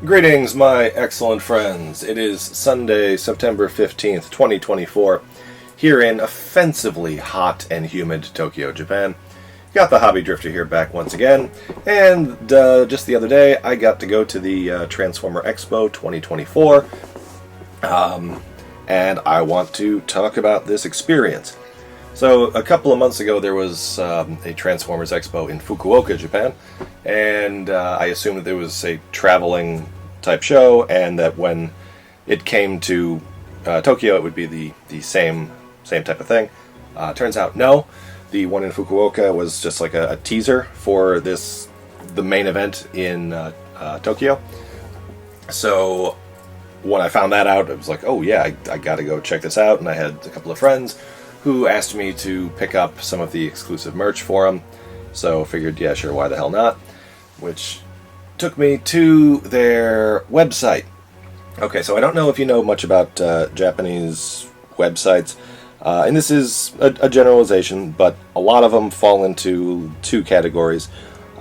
Greetings, my excellent friends. It is Sunday, September 15th, 2024, here in offensively hot and humid Tokyo, Japan. Got the Hobby Drifter here back once again, and just the other day I got to go to the Transformer Expo 2024, and I want to talk about this experience. So a couple of months ago there was a Transformers Expo in Fukuoka, Japan, and I assumed that there was a traveling type show, and that when it came to Tokyo it would be the same type of thing. Turns out no. The one in Fukuoka was just like a teaser for the main event in Tokyo. So when I found that out, I was like, oh yeah, I gotta go check this out, and I had a couple of friends who asked me to pick up some of the exclusive merch for them. So figured, yeah, sure, why the hell not? Which took me to their website. Okay, so I don't know if you know much about Japanese websites, and this is a generalization, but a lot of them fall into two categories.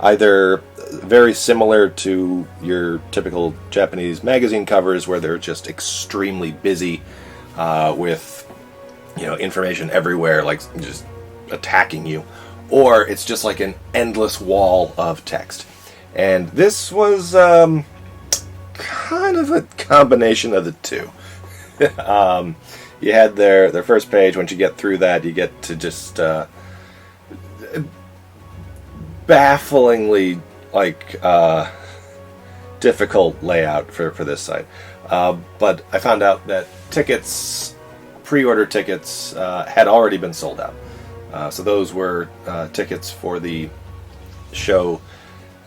Either very similar to your typical Japanese magazine covers, where they're just extremely busy with information everywhere, like just attacking you, or it's just like an endless wall of text. And this was kind of a combination of the two. You had their first page. Once you get through that, you get to just bafflingly difficult layout for this site. But I found out that pre-order tickets had already been sold out. So those were tickets for the show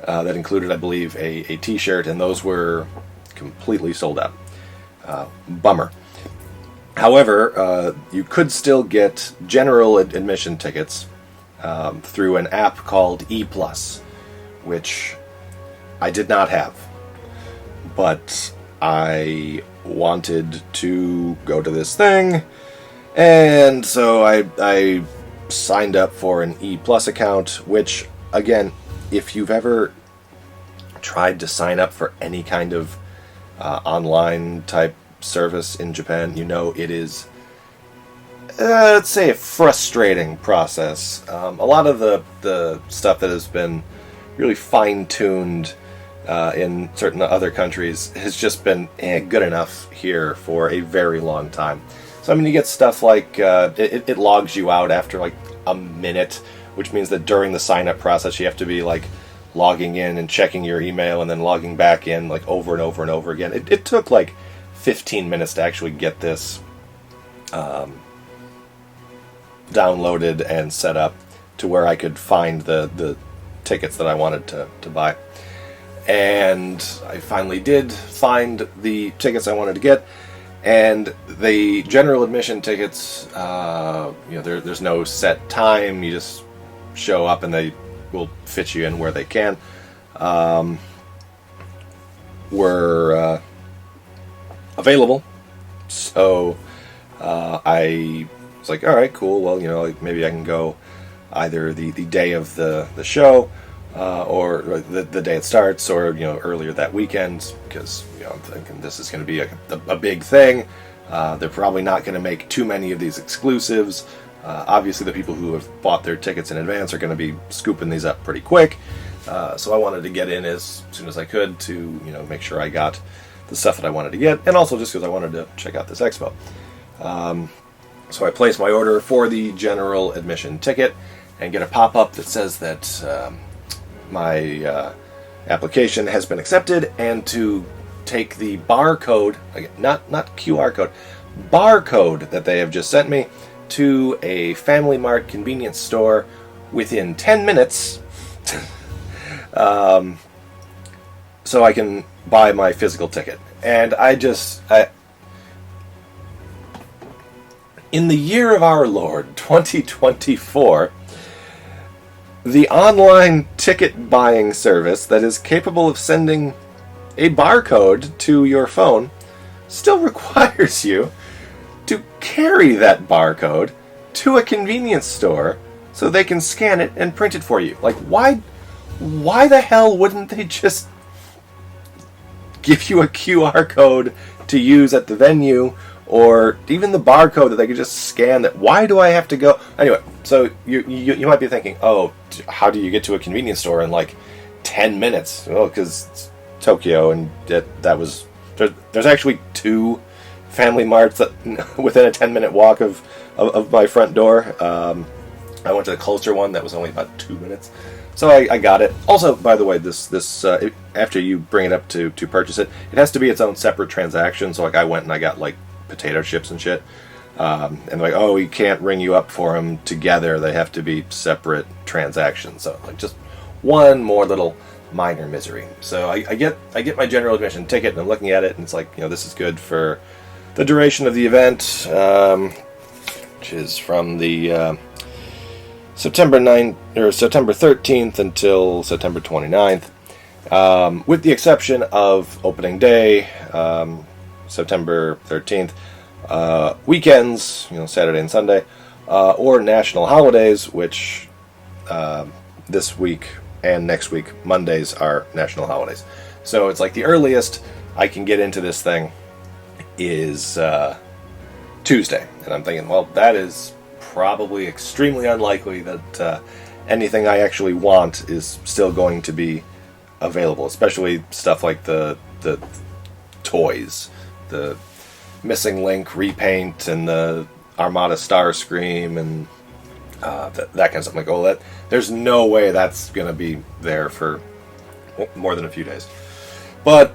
that included, I believe, a t-shirt, and those were completely sold out. Bummer. However, you could still get general admission tickets through an app called E+, which I did not have. But I wanted to go to this thing, and so I signed up for an E+ account, which, again, if you've ever tried to sign up for any kind of online type service in Japan, you know it is, let's say, a frustrating process. A lot of the stuff that has been really fine-tuned in certain other countries has just been good enough here for a very long time. So I mean, you get stuff like it logs you out after like a minute, which means that during the sign-up process you have to be like logging in and checking your email and then logging back in like over and over and over again. It took like 15 minutes to actually get this downloaded and set up to where I could find the tickets that I wanted to buy. And I finally did find the tickets I wanted to get, and the general admission tickets, there's no set time. You just show up and they will fit you in where they can. Were available, so I was like, all right, cool. Well, maybe I can go either the day of the show, or the day it starts, or earlier that weekend, because I'm thinking this is going to be a big thing. They're probably not going to make too many of these exclusives. Obviously, the people who have bought their tickets in advance are going to be scooping these up pretty quick. So I wanted to get in as soon as I could to make sure I got the stuff that I wanted to get, and also just because I wanted to check out this expo. So I placed my order for the general admission ticket and get a pop-up that says that my application has been accepted, and to take the barcode, not QR code, barcode that they have just sent me to a Family Mart convenience store within 10 minutes so I can buy my physical ticket. And in the year of our Lord, 2024, the online ticket buying service that is capable of sending a barcode to your phone still requires you to carry that barcode to a convenience store so they can scan it and print it for you. Like, why the hell wouldn't they just give you a QR code to use at the venue, or even the barcode that they could just scan. That why do I have to go anyway? So you might be thinking, oh, how do you get to a convenience store in like 10 minutes? Well, because Tokyo, and that was there's actually 2 Family Marts that within a 10-minute walk of my front door. I went to the closer one that was only about 2 minutes, so I got it. Also, by the way, this after you bring it up to purchase it, it has to be its own separate transaction. So like I went and I got like potato chips and shit, and like, oh, we can't ring you up for them together. They have to be separate transactions. So like just one more little minor misery. So I get my general admission ticket, and I'm looking at it, and it's like, this is good for the duration of the event, which is from the September 13th until September 29th, with the exception of opening day, September 13th, weekends, Saturday and Sunday, or national holidays, which this week and next week, Mondays are national holidays. So it's like the earliest I can get into this thing is Tuesday. And I'm thinking, well, that is probably extremely unlikely that anything I actually want is still going to be available, especially stuff like the toys, the Missing Link repaint and the Armada Starscream and that kind of stuff. Like, oh, there's no way that's going to be there for more than a few days. But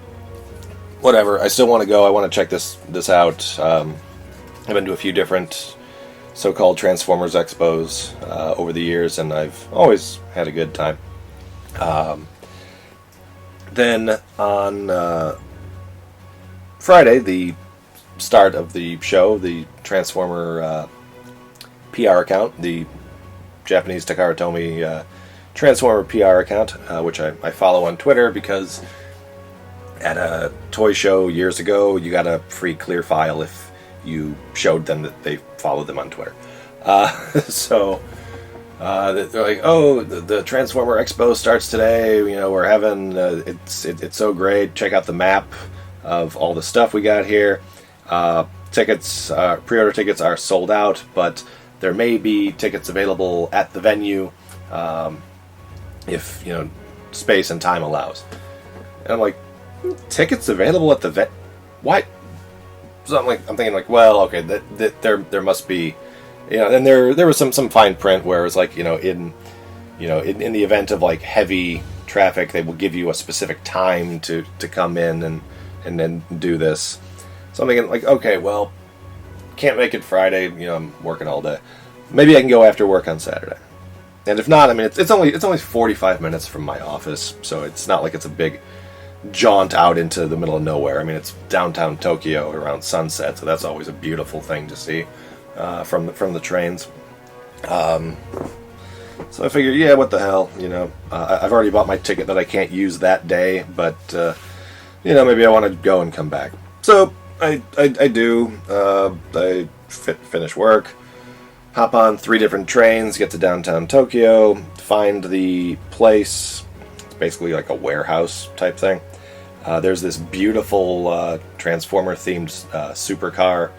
whatever, I still want to go. I want to check this out. I've been to a few different so-called Transformers expos over the years, and I've always had a good time. Then on Friday, the start of the show, the Transformer PR account, the Japanese Takara Tomy Transformer PR account, which I follow on Twitter because at a toy show years ago, you got a free clear file if you showed them that they followed them on Twitter. So they're like, oh, the Transformer Expo starts today. We're having it's so great. Check out the map of all the stuff we got here. Tickets, pre-order tickets are sold out, but there may be tickets available at the venue if space and time allows. And I'm like, tickets available at the what? So I'm thinking like, well, okay, that there must be, and there was some fine print where it was like, in the event of like heavy traffic, they will give you a specific time to come in and then do this. So I'm thinking like, okay, well, can't make it Friday, I'm working all day. Maybe I can go after work on Saturday. And if not, I mean, it's only 45 minutes from my office, so it's not like it's a big jaunt out into the middle of nowhere. I mean, it's downtown Tokyo around sunset, so that's always a beautiful thing to see from the trains. So I figured, yeah, what the hell, I've already bought my ticket that I can't use that day, but maybe I want to go and come back. So I do. I finish work, hop on 3 different trains, get to downtown Tokyo, find the place. It's basically like a warehouse type thing. There's this beautiful Transformer-themed supercar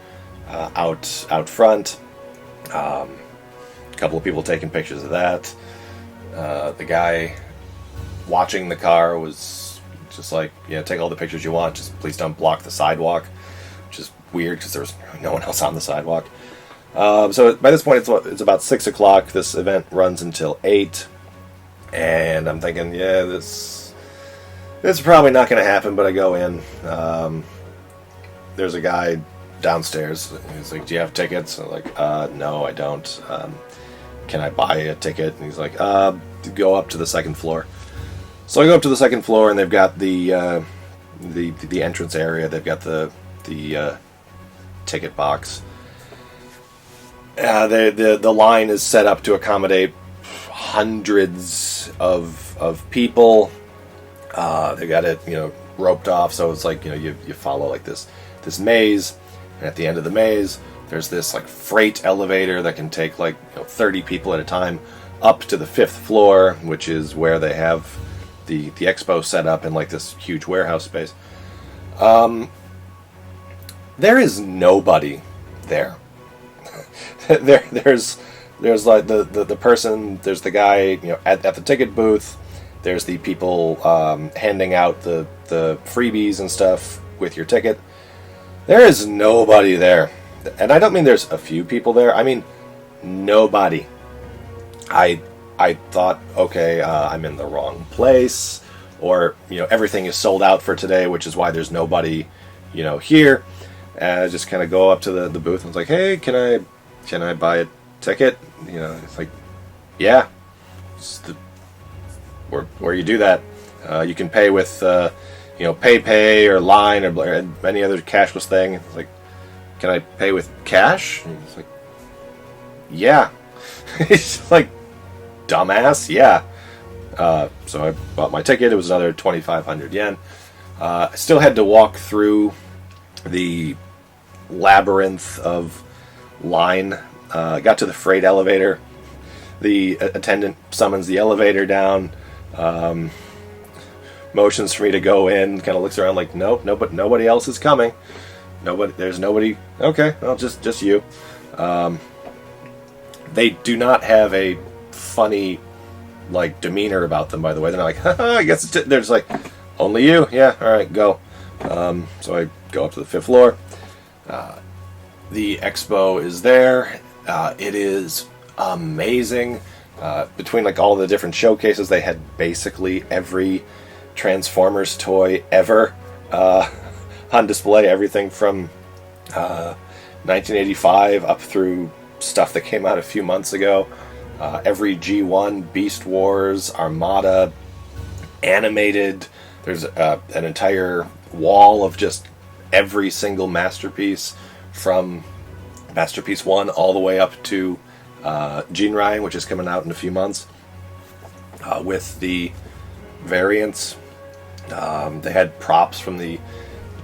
out front. A couple of people taking pictures of that. The guy watching the car was just like, take all the pictures you want, just please don't block the sidewalk, which is weird because there's no one else on the sidewalk. So by this point, it's about 6 o'clock. This event runs until 8, and I'm thinking, yeah, this is probably not going to happen. But I go in. There's a guy downstairs. He's like, "Do you have tickets?" I'm like, "No, I don't. Can I buy a ticket?" And he's like, "Go up to the second floor." So I go up to the second floor, and they've got the entrance area. They've got the ticket box. The line is set up to accommodate hundreds of people. They got it, roped off, so it's like, you follow like this maze, and at the end of the maze, there's this like freight elevator that can take like 30 people at a time up to the 5th floor, which is where they have the expo set up in like this huge warehouse space. There is nobody there. There's like the person, there's the guy, at the ticket booth. There's the people handing out the freebies and stuff with your ticket. There is nobody there. And I don't mean there's a few people there. I mean nobody. I thought, okay, I'm in the wrong place, or everything is sold out for today, which is why there's nobody here. And I just kind of go up to the booth and it's like, hey, can I buy a ticket? It's like, yeah. It's where you do that. You can pay with pay or line or any other cashless thing. It's like, can I pay with cash? And it's like, yeah. It's like, dumbass, yeah. So I bought my ticket. It was another 2,500 yen. I still had to walk through the labyrinth of line. Got to the freight elevator. The attendant summons the elevator down. Motions for me to go in. Kind of looks around like, nope, nobody else is coming. There's nobody. Okay, well, just you. They do not have a funny demeanor about them, by the way. They're not like, haha, I guess they're just like, only you? Yeah, alright, go. So I go up to the 5th floor. The Expo is there. It is amazing. Between all the different showcases, they had basically every Transformers toy ever on display. Everything from 1985 up through stuff that came out a few months ago. Every G1, Beast Wars, Armada, animated. There's an entire wall of just every single masterpiece, from Masterpiece 1 all the way up to Jinrai, which is coming out in a few months, with the variants. They had props from the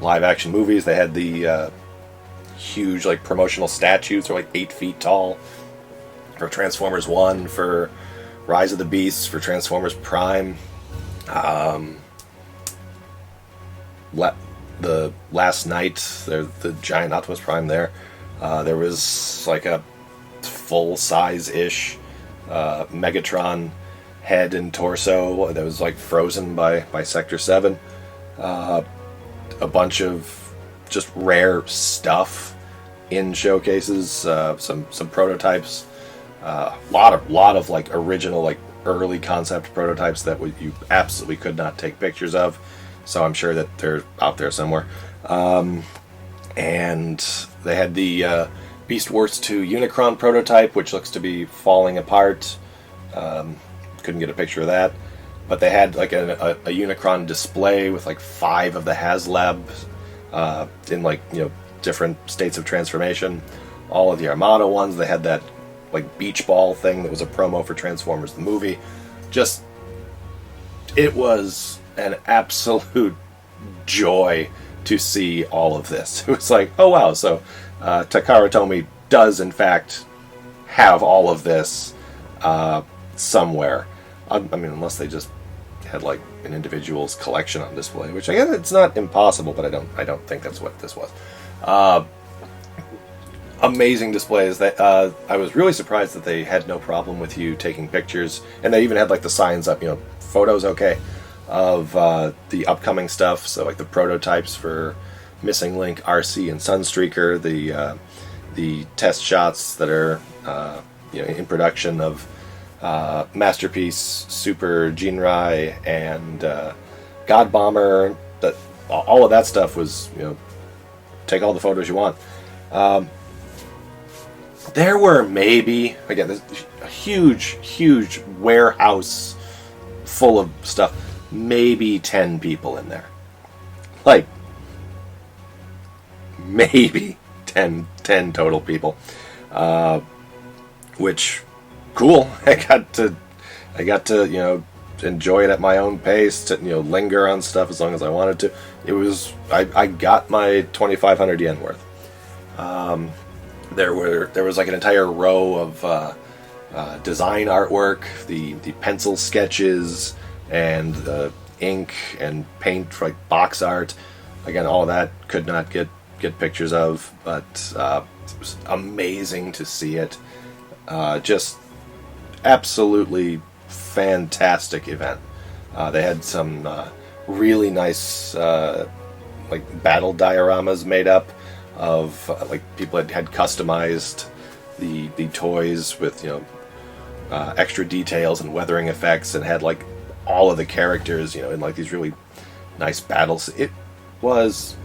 live-action movies. They had the huge promotional statues. They're 8 feet tall for Transformers 1, for Rise of the Beasts, for Transformers Prime. The last night, the giant Optimus Prime there. There was a full-size-ish Megatron head and torso that was frozen by Sector 7. A bunch of just rare stuff in showcases. Some prototypes. Lot of original early concept prototypes that you absolutely could not take pictures of. So I'm sure that they're out there somewhere. And they had the Beast Wars 2 Unicron prototype, which looks to be falling apart. Couldn't get a picture of that. But they had a Unicron display with 5 of the HasLabs in different states of transformation. All of the Armada ones. They had that beach ball thing that was a promo for Transformers the movie. Just, it was an absolute joy to see all of this. It was oh wow, so Takara Tomy does in fact have all of this somewhere. I mean, unless they just had an individual's collection on display, which I guess it's not impossible, but I don't think that's what this was. Amazing displays. That I was really surprised that they had no problem with you taking pictures, and they even had the signs up, photos okay, of the upcoming stuff. So the prototypes for Missing Link, RC, and Sunstreaker, the test shots that are in production of Masterpiece, Super Jinrai, and God Bomber. That all of that stuff was take all the photos you want. There were maybe, again, this a huge warehouse full of stuff. Maybe 10 people in there. Maybe 10 total people. Which, cool. I got to enjoy it at my own pace, to linger on stuff as long as I wanted to. It was, I got my 2,500 yen worth. There was an entire row of design artwork, the pencil sketches, and the ink and paint for box art. Again, all of that could not get pictures of, but it was amazing to see it. Just absolutely fantastic event. They had some really nice like battle dioramas made up of like people had customized the toys with extra details and weathering effects, and had like all of the characters in like these really nice battles. It was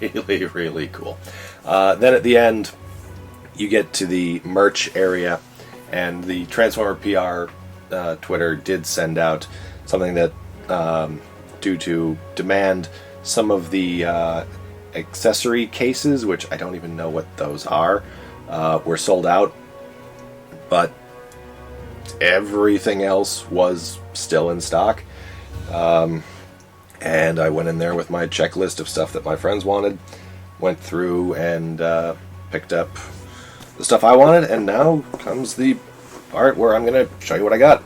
really, really cool. Then at the end, you get to the merch area, and the Transformer PR Twitter did send out something that, due to demand, some of the accessory cases, which I don't even know what those are, were sold out, but everything else was still in stock. And I went in there with my checklist of stuff that my friends wanted, went through and picked up the stuff I wanted, and now comes the part where I'm going to show you what I got.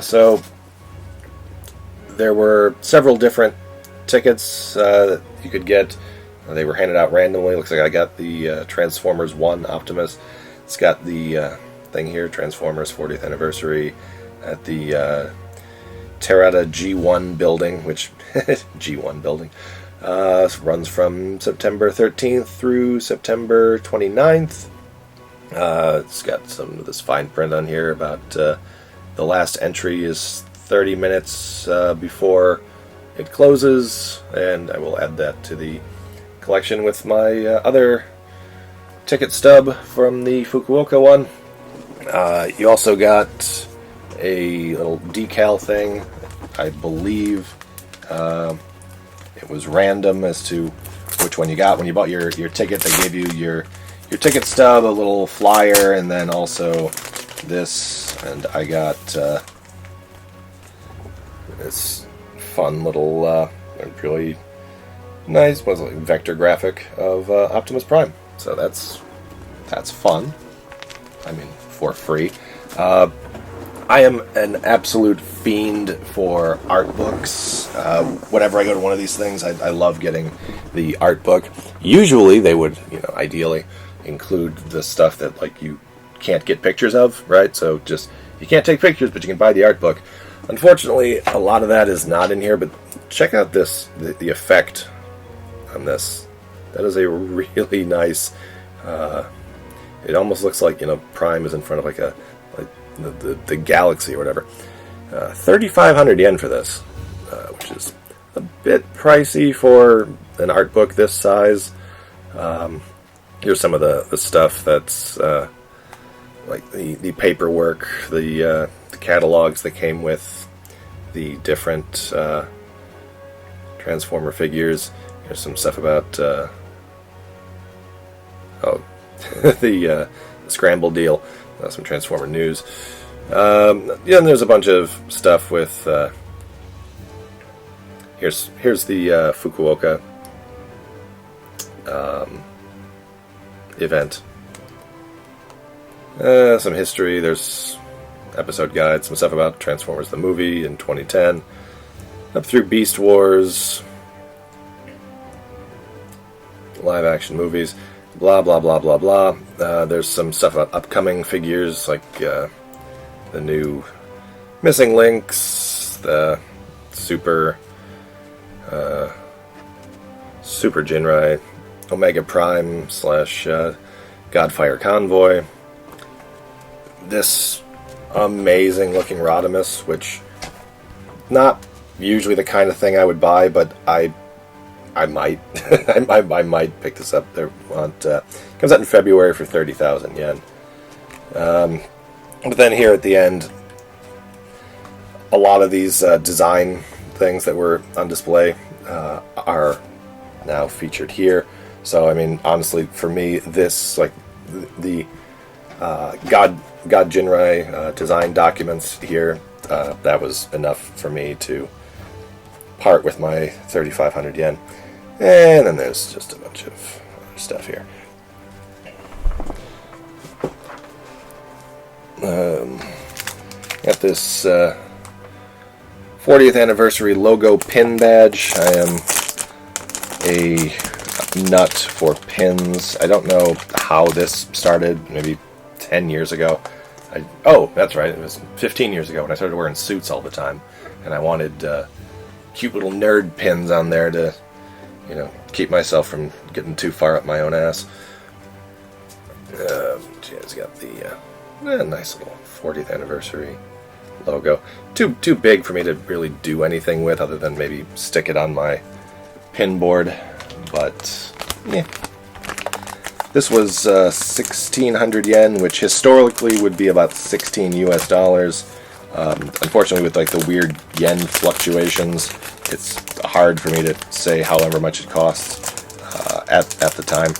So there were several different tickets that you could get. They were handed out randomly. Looks like I got the Transformers 1 Optimus. It's got the thing here, Transformers 40th Anniversary, at the Terrata G1 building, which G1 building runs from September 13th through September 29th. It's got some of this fine print on here about the last entry is 30 minutes before it closes, and I will add that to the collection with my other ticket stub from the Fukuoka one. You also got a little decal thing. I believe it was random as to which one you got. When you bought your ticket, they gave you your ticket stub, a little flyer, and then also this. And I got this fun little, really nice, was like vector graphic of Optimus Prime. So that's fun. I mean, for free. I am an absolute fiend for art books. Whenever I go to one of these things, I love getting the art book. Usually they would, ideally include the stuff that like you can't get pictures of, right? So just, you can't take pictures, but you can buy the art book. Unfortunately, a lot of that is not in here, but check out this, the effect on this. That is a really nice, it almost looks like, Prime is in front of like the galaxy or whatever. 3,500 yen for this, which is a bit pricey for an art book this size. Here's some of the stuff that's like the paperwork, the catalogs that came with the different Transformer figures. Here's some stuff about the Scramble deal, some Transformer news. And there's a bunch of stuff with here's the Fukuoka event. Some history. There's episode guides, some stuff about Transformers the movie in 2010, up through Beast Wars, live action movies, blah blah blah blah blah. There's some stuff about upcoming figures, like the new Missing Links, the Super Jinrai, Omega Prime / Godfire Convoy, this amazing looking Rodimus, which not usually the kind of thing I would buy, but I might I might pick this up. Comes out in February for 30,000 yen. But then here at the end, a lot of these design things that were on display are now featured here. So I mean, honestly, for me, this, like the God Jinrai design documents here, that was enough for me to part with my 3,500 yen. And then there's just a bunch of other stuff here. Got this 40th anniversary logo pin badge. I am a nut for pins. I don't know how this started, maybe 10 years ago. Oh, that's right, it was 15 years ago when I started wearing suits all the time, and I wanted cute little nerd pins on there to, you know, keep myself from getting too far up my own ass. It's got the nice little 40th anniversary logo. Too big for me to really do anything with other than maybe stick it on my pin board, but yeah. This was 1,600 yen, which historically would be about 16 US dollars. Unfortunately, with like the weird yen fluctuations, it's hard for me to say however much it costs at the time.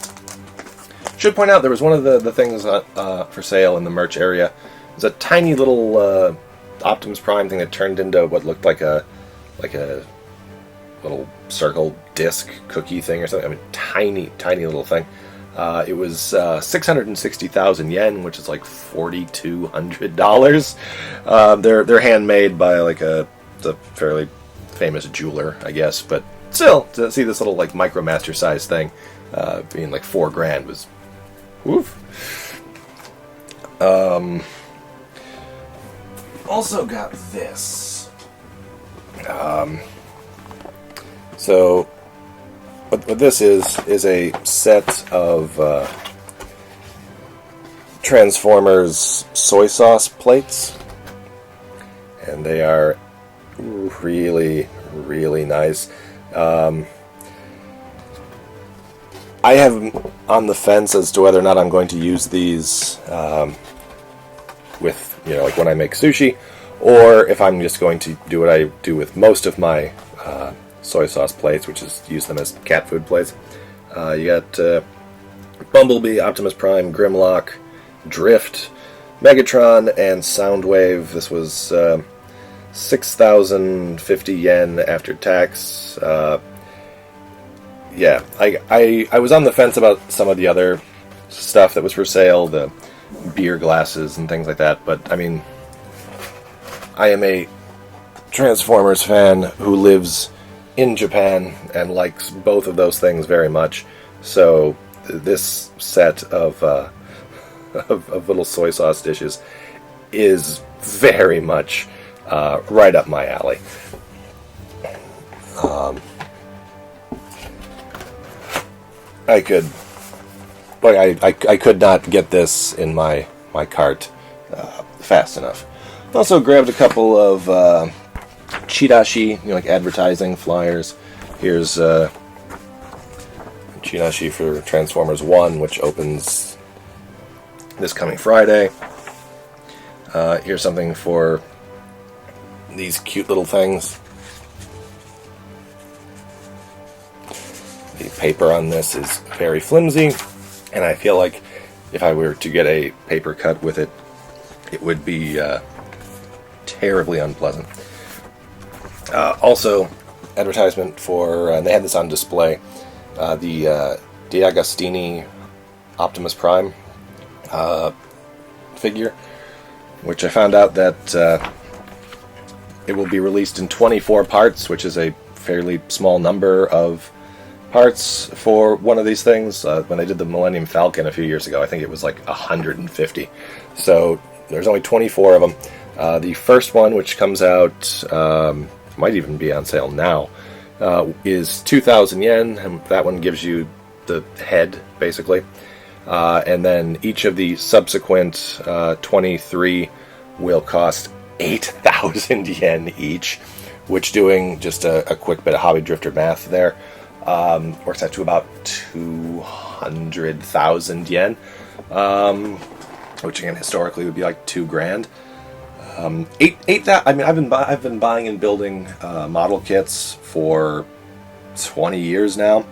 Should point out there was one of the things for sale in the merch area. It was a tiny little Optimus Prime thing that turned into what looked like a little circle disc cookie thing or something. I mean, tiny little thing. It was 660,000 yen, which is like $4,200. They're handmade by like a fairly famous jeweler, I guess. But still, to see this little like MicroMaster size thing being like $4,000 was woof. Also got this. So what this is a set of Transformers soy sauce plates, and they are really, really nice. I have on the fence as to whether or not I'm going to use these with, you know, like when I make sushi, or if I'm just going to do what I do with most of my soy sauce plates, which is use them as cat food plates. You got Bumblebee, Optimus Prime, Grimlock, Drift, Megatron, and Soundwave. This was 6,050 yen after tax. Yeah, I was on the fence about some of the other stuff that was for sale, the beer glasses and things like that, but I mean, I am a Transformers fan who lives in Japan and likes both of those things very much, so this set of little soy sauce dishes is very much right up my alley. I could not get this in my cart fast enough. Also grabbed a couple of chirashi, you know, like advertising flyers. Here's chirashi for Transformers 1, which opens this coming Friday. Here's something for these cute little things. The paper on this is very flimsy, and I feel like if I were to get a paper cut with it, it would be terribly unpleasant. Also, advertisement for, and they had this on display, the D'Agostini Optimus Prime figure, which I found out that it will be released in 24 parts, which is a fairly small number of parts for one of these things. When they did the Millennium Falcon a few years ago, I think it was like 150. So there's only 24 of them. The first one, which comes out, might even be on sale now, is 2,000 yen, and that one gives you the head, basically. And then each of the subsequent 23 will cost 8,000 yen each, which, doing just a quick bit of Hobby Drifter math there, works out to about 200,000 yen, which again historically would be like $2,000. I mean, I've been buying and building model kits for 20 years now,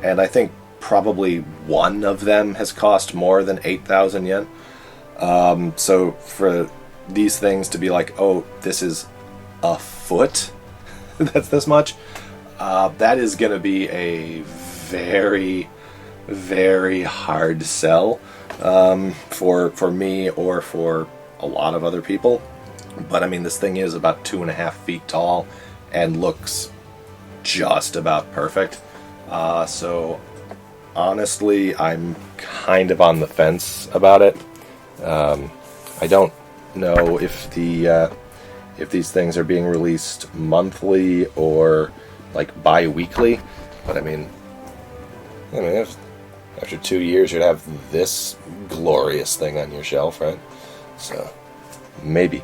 and I think probably one of them has cost more than 8,000 yen. So for these things to be like, oh, this is a foot, that's this much, that is going to be a very, very hard sell for me or for a lot of other people. But I mean, this thing is about 2.5 feet tall and looks just about perfect. So honestly, I'm kind of on the fence about it. I don't know if these things are being released monthly or like bi-weekly, but I mean, after 2 years, you'd have this glorious thing on your shelf, right? So maybe.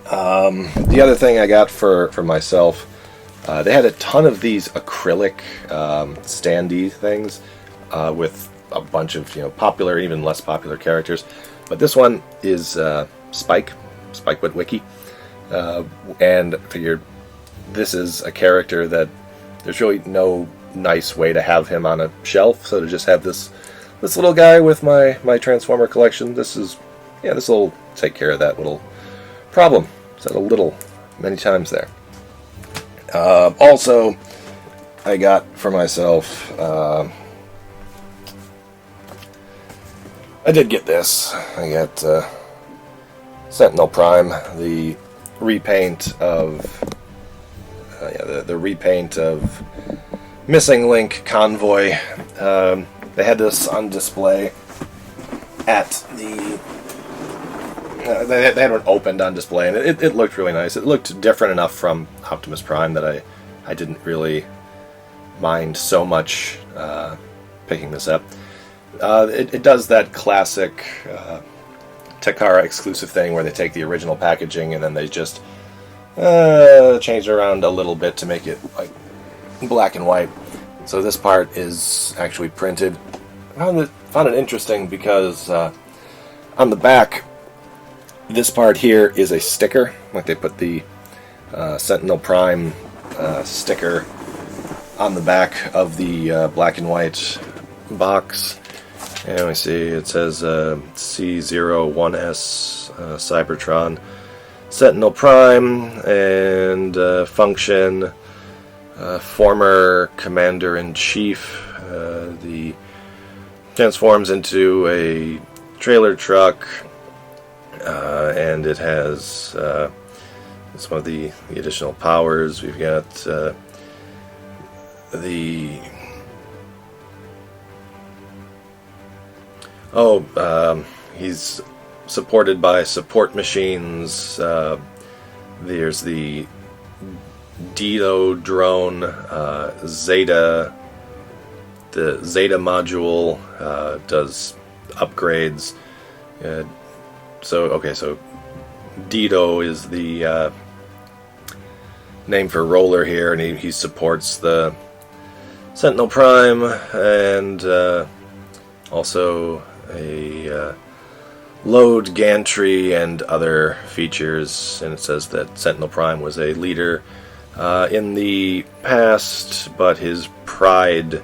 The other thing I got for myself, they had a ton of these acrylic standee things with a bunch of popular, even less popular characters. But this one is Spike Witwicky, and I figured this is a character that there's really no nice way to have him on a shelf. So to just have this little guy with my Transformer collection, this will take care of that little problem. Said a little many times there. Also, I got for myself. I did get this. I got Sentinel Prime, the repaint of the repaint of Missing Link Convoy. They had this on display at the. They had it opened on display, and it looked really nice. It looked different enough from Optimus Prime that I didn't really mind so much picking this up. It does that classic Takara exclusive thing where they take the original packaging and then they just change it around a little bit to make it like black and white. So this part is actually printed. I found it interesting because on the back, this part here is a sticker. Like they put the Sentinel Prime sticker on the back of the black and white box. And we see it says C01S Cybertron Sentinel Prime and function former Commander-in-Chief. The transforms into a trailer truck, and it has some of the additional powers. We've got he's supported by support machines. There's the Dido drone, Zeta. The Zeta module does upgrades. So Dido is the name for roller here, and he supports the Sentinel Prime, and also a load gantry and other features. And it says that Sentinel Prime was a leader in the past, but his pride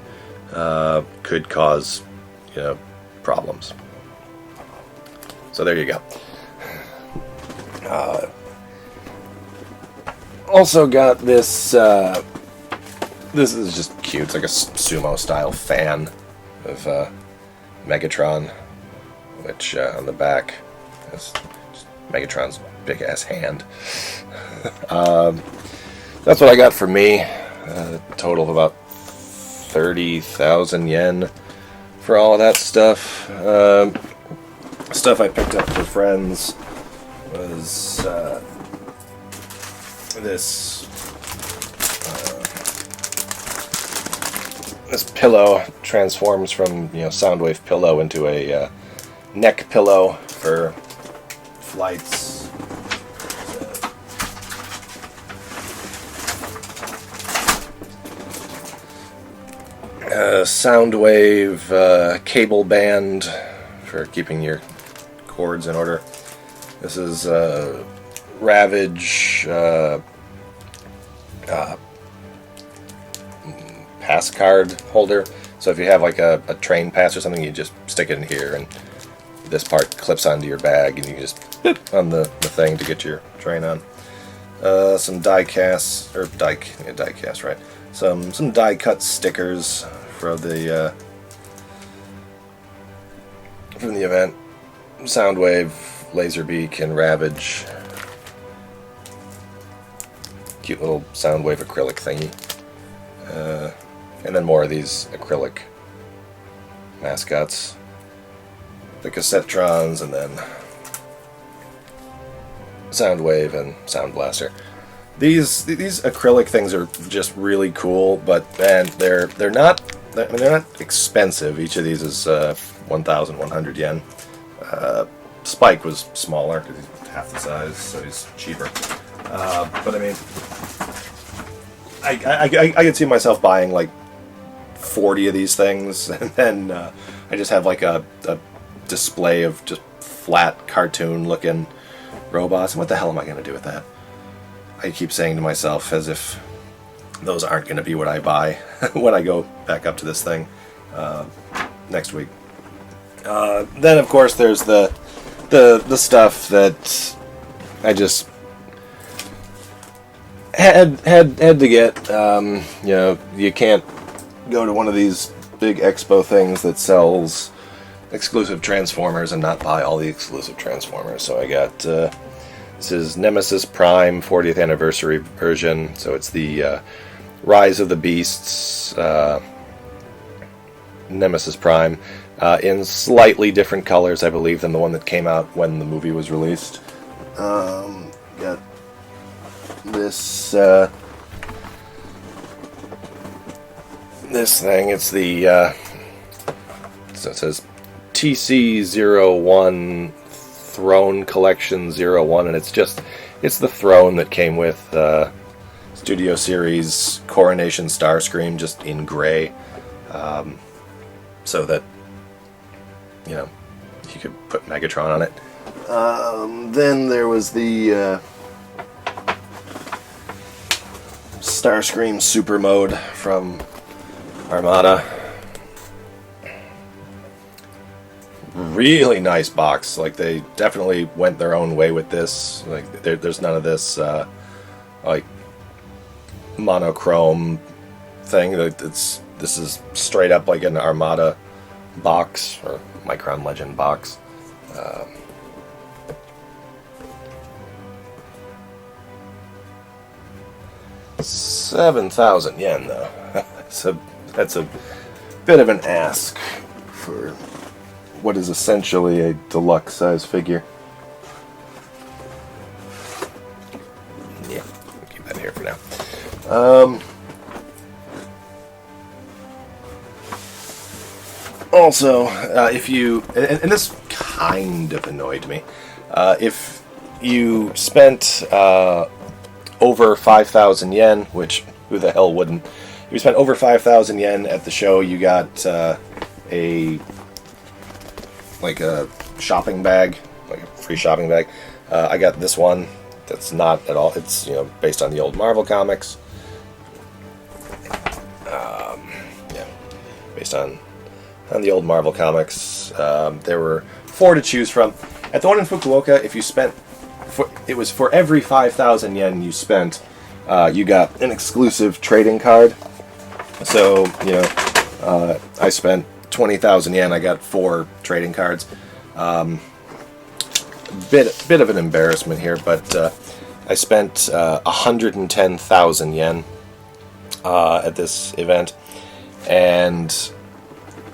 could cause problems. So there you go. Also got this. This is just cute. It's like a sumo style fan of Megatron, which on the back is Megatron's big ass hand. That's what I got for me. A total of about 30,000 yen for all of that stuff. Stuff I picked up for friends was this pillow transforms from Soundwave pillow into a neck pillow for flights. Soundwave cable band for keeping your cords in order. This is Ravage pass card holder. So if you have like a train pass or something, you just stick it in here, and this part clips onto your bag, and you can just boop on the thing to get your train on. Some die cast, die cast, right? Some die cut stickers for the from the event. Soundwave, Laserbeak, and Ravage. Cute little Soundwave acrylic thingy. And then more of these acrylic mascots. The Cassettrons, and then Soundwave and Sound Blaster. These acrylic things are just really cool, but man, they're not expensive. Each of these is 1,100 yen. Spike was smaller because he's half the size, so he's cheaper. But I mean, I could see myself buying like 40 of these things, and then I just have like a display of just flat cartoon-looking robots. And what the hell am I going to do with that? I keep saying to myself, as if those aren't going to be what I buy when I go back up to this thing next week. Then, of course, there's the stuff that I just had to get. You know, you can't go to one of these big Expo things that sells exclusive Transformers and not buy all the exclusive Transformers. So I got this is Nemesis Prime 40th anniversary version. So it's the Rise of the Beasts Nemesis Prime in slightly different colors, I believe, than the one that came out when the movie was released. Got this this thing. It's the so it says TC01 Throne Collection 01, and it's the throne that came with Studio Series Coronation Starscream, just in gray, so that, you know, you could put Megatron on it. Then there was the Starscream Super Mode from Armada. Really nice box. Like, they definitely went their own way with this. Like, there's none of this like monochrome thing. This is straight up like an Armada box, or Micron Legend box. 7,000 yen, though. That's a bit of an ask for what is essentially a deluxe size figure. Yeah, I'll keep that here for now. Also, if you, and this kind of annoyed me, if you spent over 5,000 yen, which who the hell wouldn't? If you spent over 5,000 yen at the show, you got a shopping bag, like a free shopping bag. I got this one. That's not at all. It's, you know, based on the old Marvel comics. Yeah, based on the old Marvel comics. There were 4 to choose from. At the one in Fukuoka, if you spent, it was for every 5,000 yen you spent, you got an exclusive trading card. So, you know, I spent 20,000 yen. I got 4 trading cards. Bit of an embarrassment here, but I spent 110,000 yen at this event, and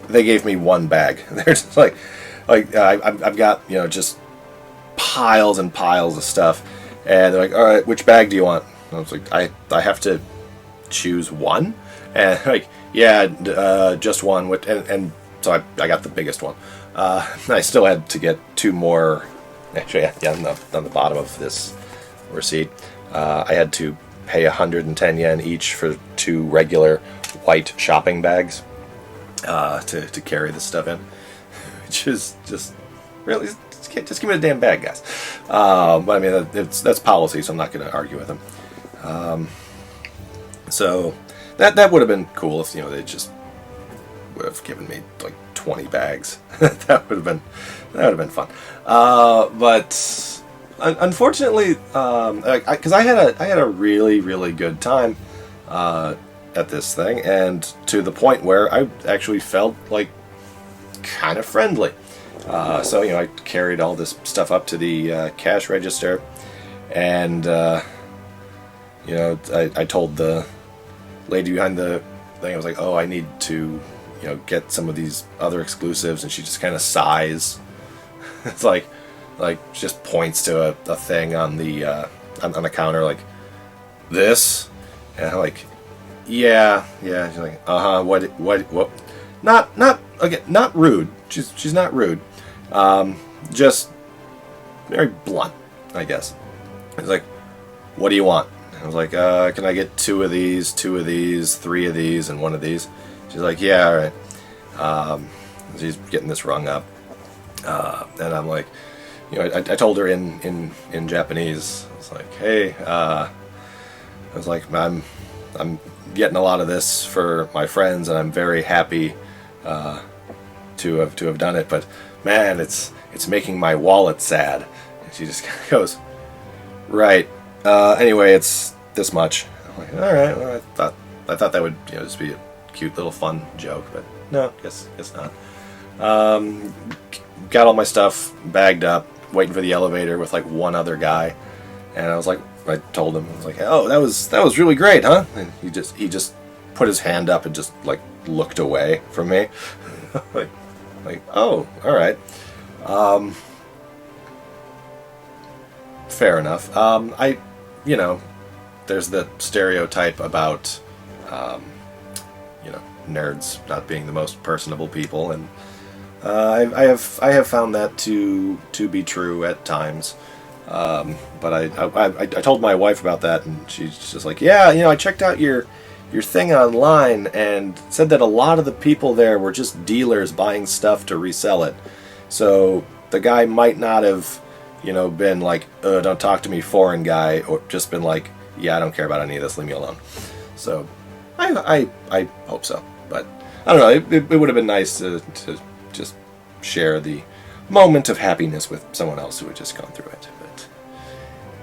they gave me 1 bag. They're just like I've got, you know, just piles and piles of stuff, and they're like, all right, which bag do you want? And I was like, I have to choose one, and like, yeah, just one. And so I got the biggest one. I still had to get 2 more. Actually, yeah, on the bottom of this receipt, I had to pay 110 yen each for 2 regular white shopping bags to carry this stuff in, which is just really, just give me the damn bag, guys. But I mean, that's policy, so I'm not going to argue with them. So that would have been cool if, you know, they just would have given me like 20 bags. that would have been fun. But unfortunately, because I had a really, really good time at this thing, and to the point where I actually felt like kind of friendly. So, you know, I carried all this stuff up to the cash register, and you know, I told the lady behind the thing. I was like, oh, I need to, get some of these other exclusives, and she just kind of sighs. It's like just points to a thing on the on the counter, like, this, and I'm like, yeah. She's like, what? Not again, not rude. She's not rude. Just very blunt, I guess. It's like, what do you want? I was like, can I get 2 of these, 3 of these, and 1 of these? She's like, yeah, all right. She's getting this rung up, and I'm like, I told her in Japanese. I was like, hey, I was like, I'm getting a lot of this for my friends, and I'm very happy to have done it. But man, it's making my wallet sad. And she just kind of goes, right. Anyway, it's this much. I'm like, all right. Well, I thought that would just be a cute little fun joke, but no, guess not. Got all my stuff bagged up, waiting for the elevator with like one other guy, and I told him, I was like, oh, that was really great, huh? And he just put his hand up and just like looked away from me, like oh, all right, fair enough. There's the stereotype about nerds not being the most personable people, and I have found that to be true at times. But I told my wife about that, and she's just like, yeah, I checked out your thing online and said that a lot of the people there were just dealers buying stuff to resell it. So the guy might not have, been like, don't talk to me, foreign guy, or just been like, yeah, I don't care about any of this, leave me alone. So I hope so, but I don't know. It would have been nice to just share the moment of happiness with someone else who had just gone through it.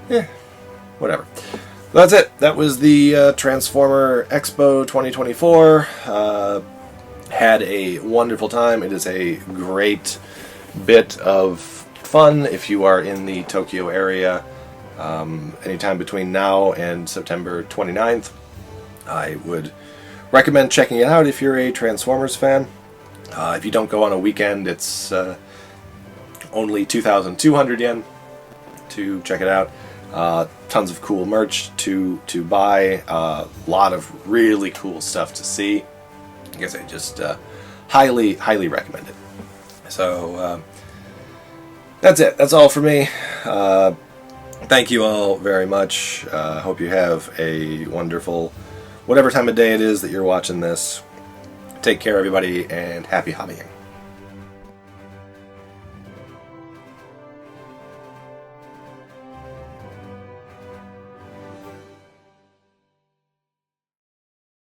But whatever. That's it. That was the Transformer Expo 2024. Had a wonderful time. It is a great bit of fun if you are in the Tokyo area. Anytime between now and September 29th. I would recommend checking it out if you're a Transformers fan. If you don't go on a weekend, it's only 2,200 yen to check it out. Tons of cool merch to buy. A lot of really cool stuff to see. I guess I just highly recommend it. So that's it. That's all for me. Thank you all very much. Hope you have a wonderful, whatever time of day it is that you're watching this. Take care, everybody, and happy hobbying.